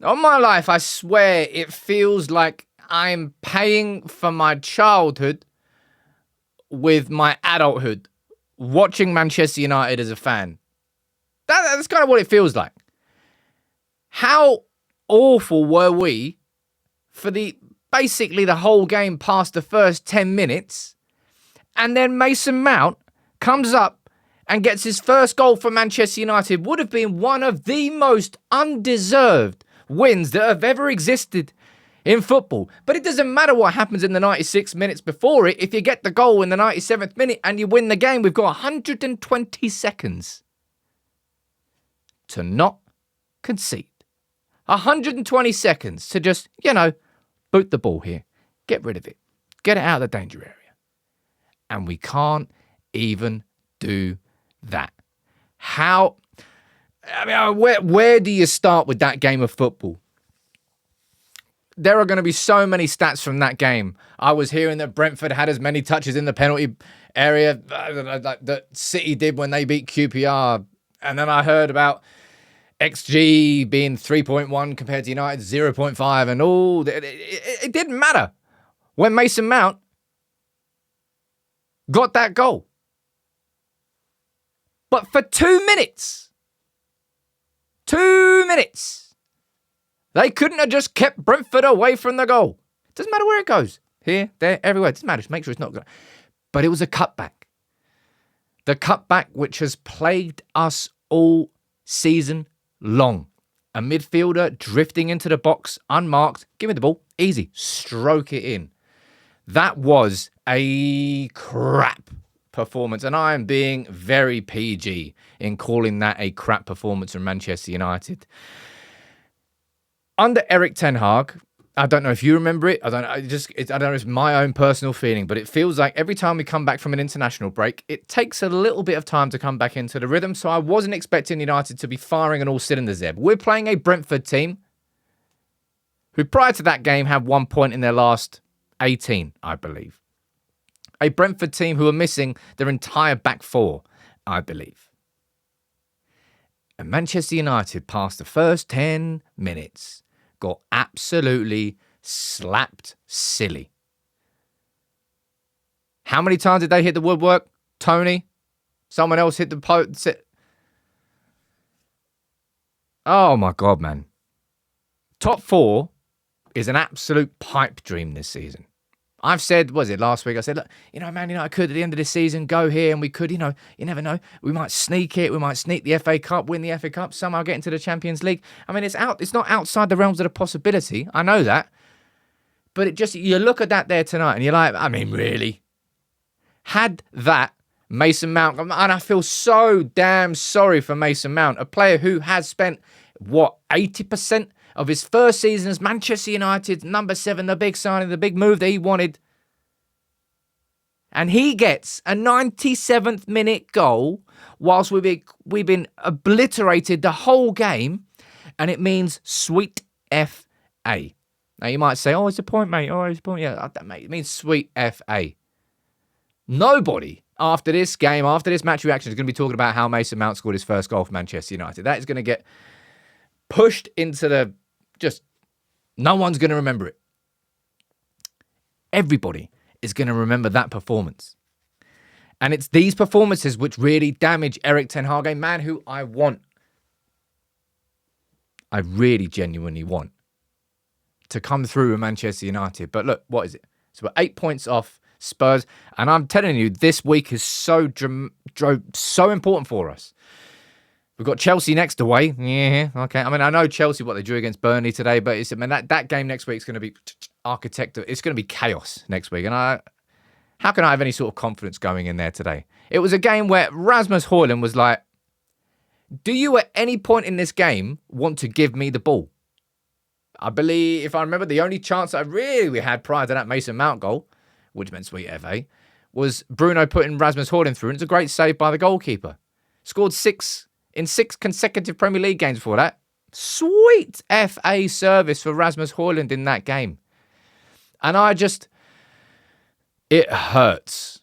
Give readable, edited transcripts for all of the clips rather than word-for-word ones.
On my life, I swear it feels like I'm paying for my childhood with my adulthood, watching Manchester United as a fan. That's kind of what it feels like. How awful were we for basically the whole game past the first 10 minutes, and then Mason Mount comes up and gets his first goal for Manchester United. Would have been one of the most undeserved wins that have ever existed in football. But it doesn't matter what happens in the 96 minutes before it. If you get the goal in the 97th minute and you win the game, we've got 120 seconds to not concede. 120 seconds to just, boot the ball here. Get rid of it. Get it out of the danger area. And we can't even do that. Where do you start with that game of football? There are going to be so many stats from that game. I was hearing that Brentford had as many touches in the penalty area that City did when they beat QPR. And then I heard about XG being 3.1 compared to United 0.5 and all. It didn't matter when Mason Mount got that goal. But for 2 minutes, they couldn't have just kept Brentford away from the goal. It doesn't matter where it goes. Here, there, everywhere. It doesn't matter. Just make sure it's not good. But it was a cutback. The cutback which has plagued us all season long. A midfielder drifting into the box, unmarked. Give me the ball. Easy. Stroke it in. That was a crap performance. And I am being very PG in calling that a crap performance from Manchester United. Under Erik ten Hag, I don't know if you remember it. I don't know. It's my own personal feeling, but it feels like every time we come back from an international break, it takes a little bit of time to come back into the rhythm. So I wasn't expecting United to be firing on all cylinders there. But we're playing a Brentford team who prior to that game had 1 point in their last 18, I believe. A Brentford team who are missing their entire back four, I believe. And Manchester United, past the first 10 minutes, got absolutely slapped silly. How many times did they hit the woodwork? Tony? Someone else hit the post? Oh my God, man. Top four is an absolute pipe dream this season. I've said, was it last week? I said, look, Man United could at the end of this season go here and we could, you never know. We might sneak it. We might sneak the FA Cup, win the FA Cup, somehow get into the Champions League. I mean, it's not outside the realms of the possibility. I know that. But you look at that there tonight and you're like, I mean, really? Had that Mason Mount, and I feel so damn sorry for Mason Mount, a player who has spent, 80% of his first season as Manchester United's number 7, the big signing, the big move that he wanted. And he gets a 97th minute goal whilst we've been obliterated the whole game, and it means sweet FA. Now you might say, it's a point, mate. It's a point. Yeah, mate, it means sweet FA. Nobody after this game, after this match reaction, is going to be talking about how Mason Mount scored his first goal for Manchester United. That is going to get pushed into no one's going to remember it. Everybody is going to remember that performance. And it's these performances which really damage Erik ten Hag, a man who I really genuinely want to come through with Manchester United. But look, what is it? So we're 8 points off Spurs. And I'm telling you, this week is so important for us. We've got Chelsea next away. Yeah, okay. I mean, I know Chelsea, what they drew against Burnley today, but that game next week is going to be it's going to be chaos next week. And how can I have any sort of confidence going in there today? It was a game where Rasmus Højlund was like, do you at any point in this game want to give me the ball? I believe, if I remember, the only chance I really had prior to that Mason Mount goal, which meant sweet FA, was Bruno putting Rasmus Højlund through. And it's a great save by the goalkeeper. Scored 6 consecutive Premier League games before that. Sweet FA service for Rasmus Højlund in that game. And it hurts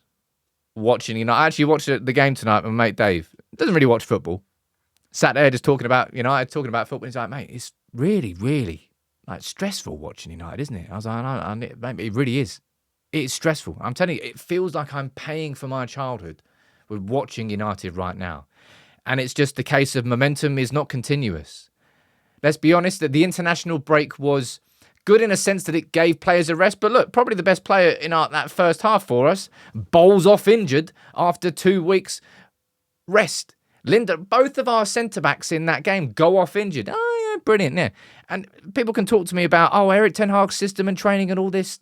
watching. I actually watched the game tonight with my mate Dave. Doesn't really watch football. Sat there just talking about United, talking about football. He's like, mate, really, really like stressful watching United, isn't it? I was like, maybe it really is. It's stressful. I'm telling you, it feels like I'm paying for my childhood with watching United right now. And it's just the case of momentum is not continuous. Let's be honest, that the international break was good in a sense that it gave players a rest. But look, probably the best player in that first half for us bowls off injured after 2 weeks rest. Linda, both of our centre-backs in that game go off injured. Oh, yeah, brilliant, yeah. And people can talk to me about, Eric Ten Hag's system and training and all this.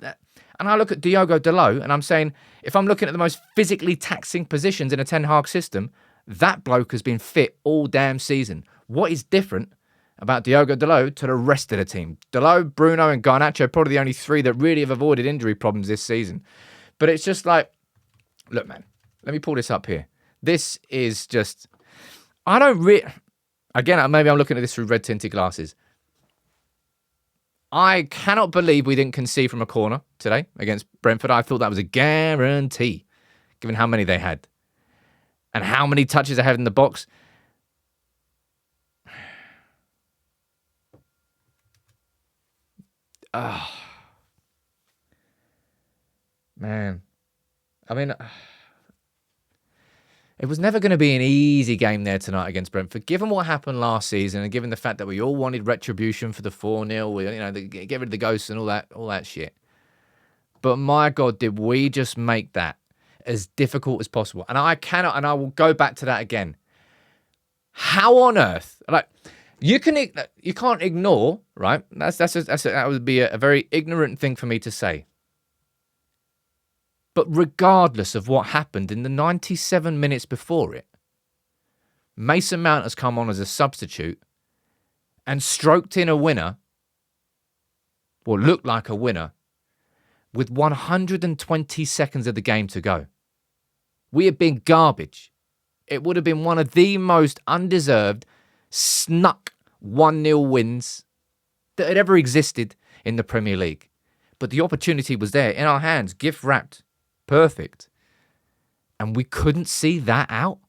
And I look at Diogo Dalot and I'm saying, if I'm looking at the most physically taxing positions in a Ten Hag system, that bloke has been fit all damn season. What is different about Diogo Dalot to the rest of the team? Dalot, Bruno and Garnacho are probably the only three that really have avoided injury problems this season. But it's just like, look, man, let me pull this up here. This is just, I don't really, again, maybe I'm looking at this through red-tinted glasses. I cannot believe we didn't concede from a corner today against Brentford. I thought that was a guarantee, given how many they had and how many touches they had in the box. Oh, man. I mean, it was never going to be an easy game there tonight against Brentford, given what happened last season and given the fact that we all wanted retribution for the 4-0, get rid of the ghosts and all that shit. But my God, did we just make that as difficult as possible? And I cannot, and I will go back to that again. How on earth, you can't ignore, right? That would be a very ignorant thing for me to say. But regardless of what happened in the 97 minutes before it, Mason Mount has come on as a substitute and stroked in a winner, or looked like a winner, with 120 seconds of the game to go. We have been garbage. It would have been one of the most undeserved, snuck 1-0 wins that had ever existed in the Premier League. But the opportunity was there in our hands, gift wrapped. Perfect. And we couldn't see that out?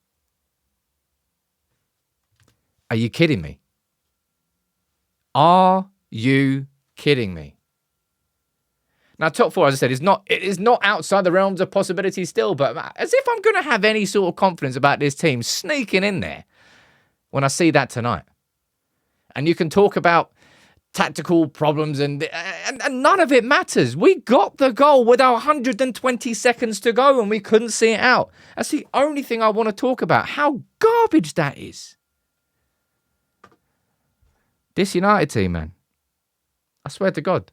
Are you kidding me? Are you kidding me? Now, top four, as I said, it is not outside the realms of possibility still, but as if I'm going to have any sort of confidence about this team sneaking in there when I see that tonight. And you can talk about tactical problems and none of it matters. We got the goal with our 120 seconds to go and we couldn't see it out. That's the only thing I want to talk about. How garbage that is. This United team, man. I swear to God.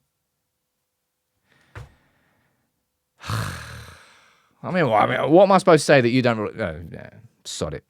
I mean, what am I supposed to say that you don't... sod it.